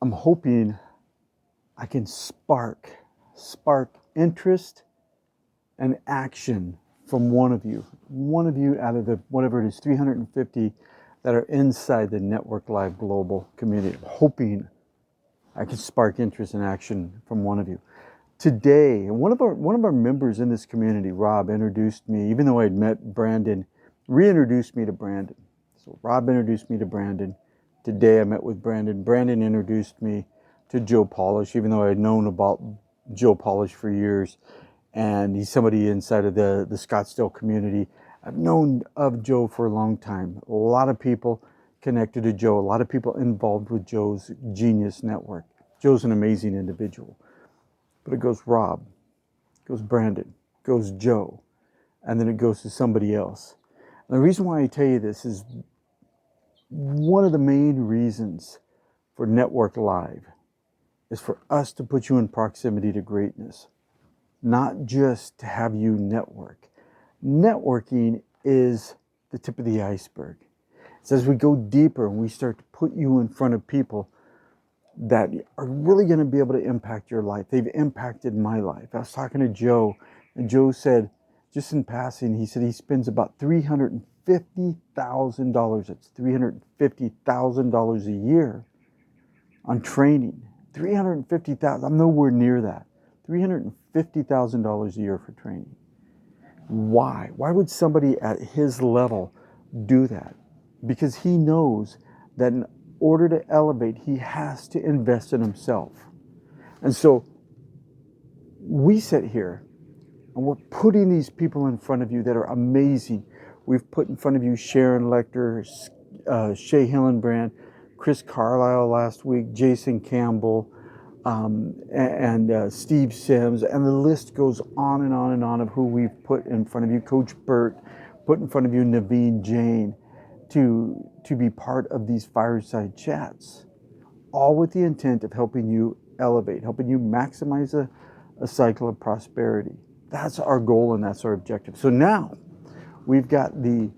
I'm hoping I can spark interest and action from one of you out of the whatever it is, 350 that are inside the Network Live Global community. I'm hoping I can spark interest and action from one of you. Today, one of our members in this community, Rob, introduced me, even though I'd met Brandon, reintroduced me to Brandon. So Rob introduced me to Brandon. Today I met with Brandon. Brandon introduced me to Joe Polish, even though I had known about Joe Polish for years. And he's somebody inside of the Scottsdale community. I've known of Joe for a long time. A lot of people connected to Joe, a lot of people involved with Joe's Genius Network. Joe's an amazing individual. But it goes Rob, it goes Brandon, it goes Joe, and then it goes to somebody else. And the reason why I tell you this is one of the main reasons for Network Live is for us to put you in proximity to greatness, not just to have you network. Networking is the tip of the iceberg. It's as we go deeper and we start to put you in front of people that are really going to be able to impact your life. They've impacted my life. I was talking to Joe, and Joe said, just in passing, he said he spends about $350,000. That's $350,000 a year on training. $350,000. I'm nowhere near that. $350,000 a year for training. Why? Why would somebody at his level do that? Because he knows that in order to elevate, he has to invest in himself. And so we sit here and we're putting these people in front of you that are amazing. We've put in front of you Sharon Lecter, Shay Hillenbrand, Chris Carlisle last week, Jason Campbell, and Steve Sims, and the list goes on and on and on of who we've put in front of you. Coach Burt, put in front of you Naveen Jain, to be part of these fireside chats, all with the intent of helping you elevate, helping you maximize a cycle of prosperity. That's our goal and that's our objective. So now we've got the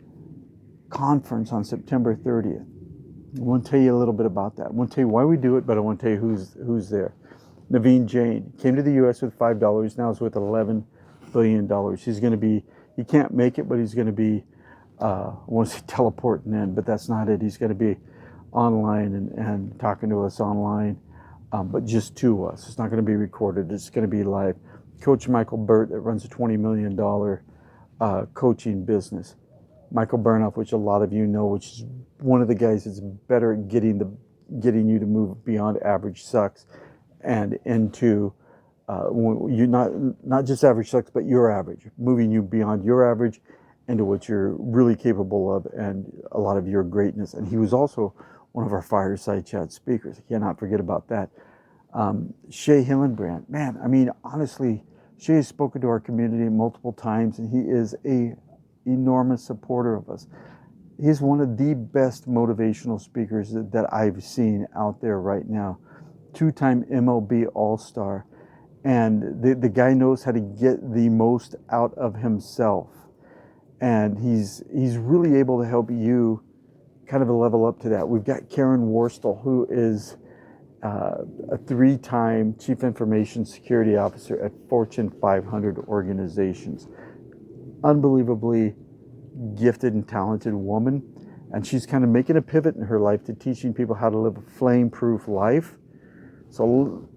conference on September 30th. I want to tell you a little bit about that. I want to tell you why we do it, but I want to tell you who's there. Naveen Jain came to the U.S. with $5. Now is with $11 billion. He's going to be, he can't make it, but he's going to be, I want to say teleporting in, but that's not it. He's going to be online and talking to us online, but just to us. It's not going to be recorded. It's going to be live. Coach Michael Burt that runs a $20 million coaching business. Michael Burnoff, which a lot of you know, which is one of the guys that's better at getting you to move beyond average sucks and into you not just average sucks, but your average, moving you beyond your average into what you're really capable of and a lot of your greatness. And he was also one of our fireside chat speakers. I cannot forget about that. Shay Hillenbrand, man, I mean, honestly, Shay has spoken to our community multiple times, and he is a enormous supporter of us. He's one of the best motivational speakers that I've seen out there right now. Two-time MLB All-Star. And the guy knows how to get the most out of himself. And he's really able to help you kind of level up to that. We've got Karen Worstel, who is a three-time Chief Information Security Officer at Fortune 500 organizations. Unbelievably gifted and talented woman. And she's kind of making a pivot in her life to teaching people how to live a flame-proof life. So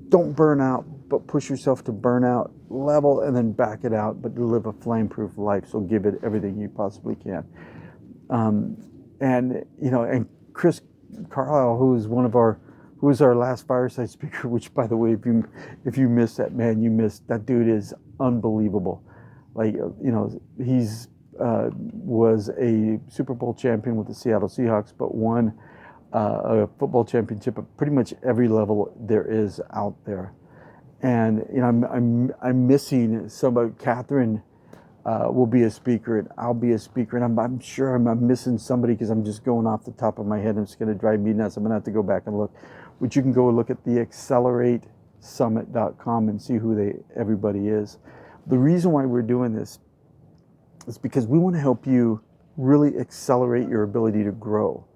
don't burn out, but push yourself to burnout level and then back it out, but live a flame-proof life. So give it everything you possibly can. And Chris Carlisle, who is our last fireside speaker, which by the way, if you missed that, man, you missed. That dude is unbelievable. Like, he's was a Super Bowl champion with the Seattle Seahawks, but won a football championship at pretty much every level there is out there. And I'm missing somebody. Catherine will be a speaker, and I'll be a speaker, and I'm sure I'm missing somebody because I'm just going off the top of my head, and it's going to drive me nuts. I'm going to have to go back and look. But you can go look at the acceleratesummit.com and see who everybody is. The reason why we're doing this is because we want to help you really accelerate your ability to grow.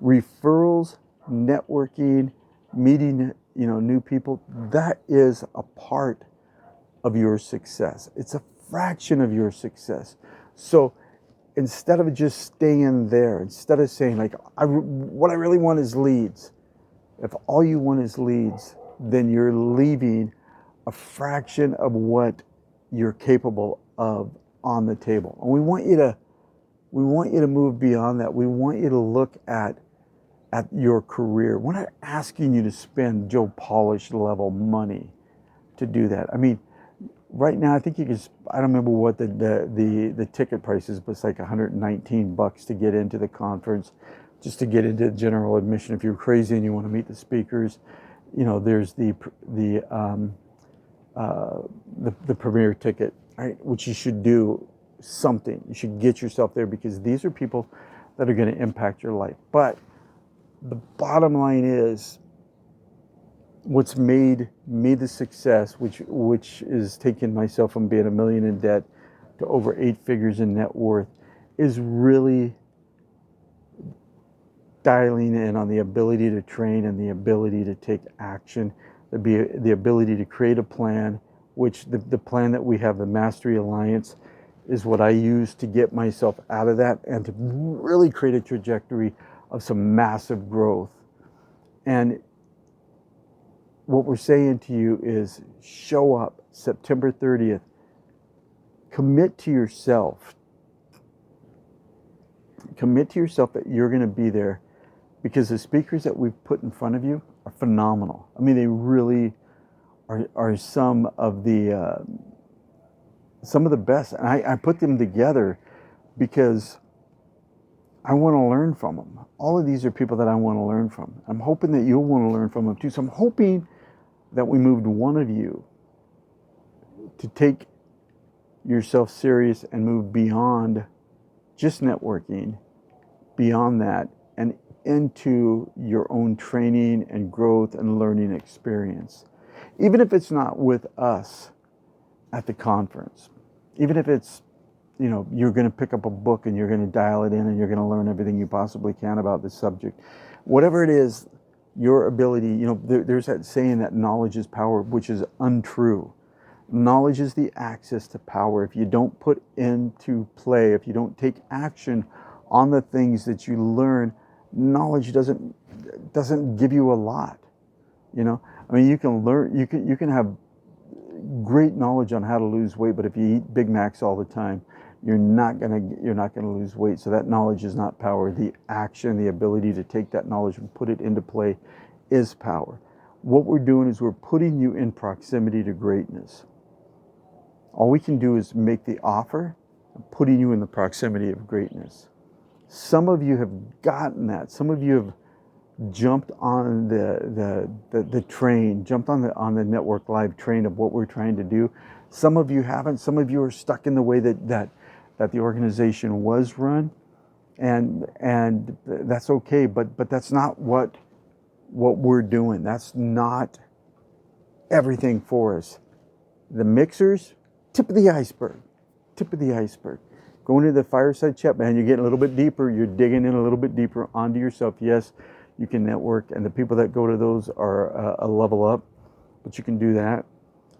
Referrals networking, meeting, new people, that is a part of your success. It's a fraction of your success. So instead of just staying there, instead of saying like, what I really want is leads. If all you want is leads, then you're leaving a fraction of what you're capable of on the table. And we want you to move beyond that. We want you to look at your career. We're not asking you to spend Joe Polish level money to do that. I mean, right now I think you can, I don't remember what the ticket price is, but it's like $119 to get into the conference, just to get into general admission. If you're crazy and you want to meet the speakers, there's the premier ticket, right? Which you should do something. You should get yourself there, because these are people that are going to impact your life. But the bottom line is, what's made me the success, which is taking myself from being $1 million in debt to over 8 figures in net worth, is really dialing in on the ability to train and the ability to take action, the ability to create a plan, which the plan that we have, the Mastery Alliance, is what I use to get myself out of that and to really create a trajectory of some massive growth. And what we're saying to you is, show up September 30th. Commit to yourself. Commit to yourself that you're going to be there, because the speakers that we've put in front of you are phenomenal. I mean, they really are some of the best. And I put them together because I want to learn from them. All of these are people that I want to learn from. I'm hoping that you'll want to learn from them too. So I'm hoping that we moved one of you to take yourself serious and move beyond just networking, beyond that, and into your own training and growth and learning experience. Even if it's not with us at the conference, even if it's, you're going to pick up a book and you're going to dial it in and you're going to learn everything you possibly can about the subject. Whatever it is, your ability, there's that saying that knowledge is power, which is untrue. Knowledge is the access to power. If you don't put into play, if you don't take action on the things that you learn, knowledge doesn't give you a lot. I mean, you can learn, you can have great knowledge on how to lose weight, but if you eat Big Macs all the time, you're not gonna lose weight. So that knowledge is not power. The action, the ability to take that knowledge and put it into play, is power. What we're doing is we're putting you in proximity to greatness. All we can do is make the offer, putting you in the proximity of greatness. Some of you have gotten that. Some of you have jumped on the train, jumped on the Network Live train of what we're trying to do. Some of you haven't. Some of you are stuck in the way that the organization was run, and that's okay. But that's not what we're doing. That's not everything for us. The mixers, tip of the iceberg. Tip of the iceberg. Going to the fireside chat, man, you're getting a little bit deeper. You're digging in a little bit deeper onto yourself. Yes, you can network, and the people that go to those are a level up, but you can do that.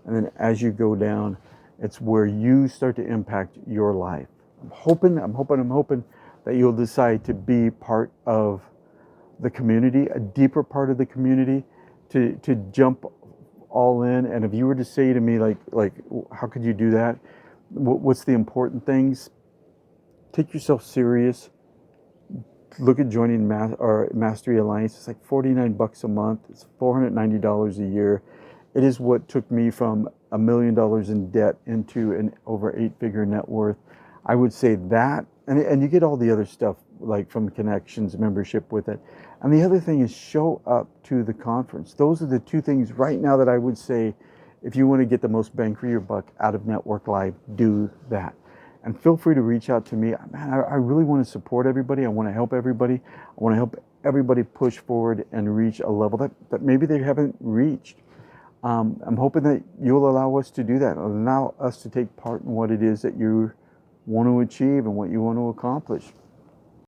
And then as you go down, it's where you start to impact your life. I'm hoping that you'll decide to be part of the community, a deeper part of the community, to jump all in. And if you were to say to me, like, how could you do that? What's the important things? Take yourself serious. Look at joining our Mastery Alliance. It's like $49 a month. It's $490 a year. It is what took me from $1 million in debt into an over 8-figure net worth. I would say that, and you get all the other stuff like from connections, membership with it. And the other thing is, show up to the conference. Those are the two things right now that I would say, if you want to get the most bang for your buck out of Network Live, do that. And feel free to reach out to me. Man, I really want to support everybody. I want to help everybody. I want to help everybody push forward and reach a level that maybe they haven't reached. I'm hoping that you'll allow us to do that, allow us to take part in what it is that you want to achieve and what you want to accomplish.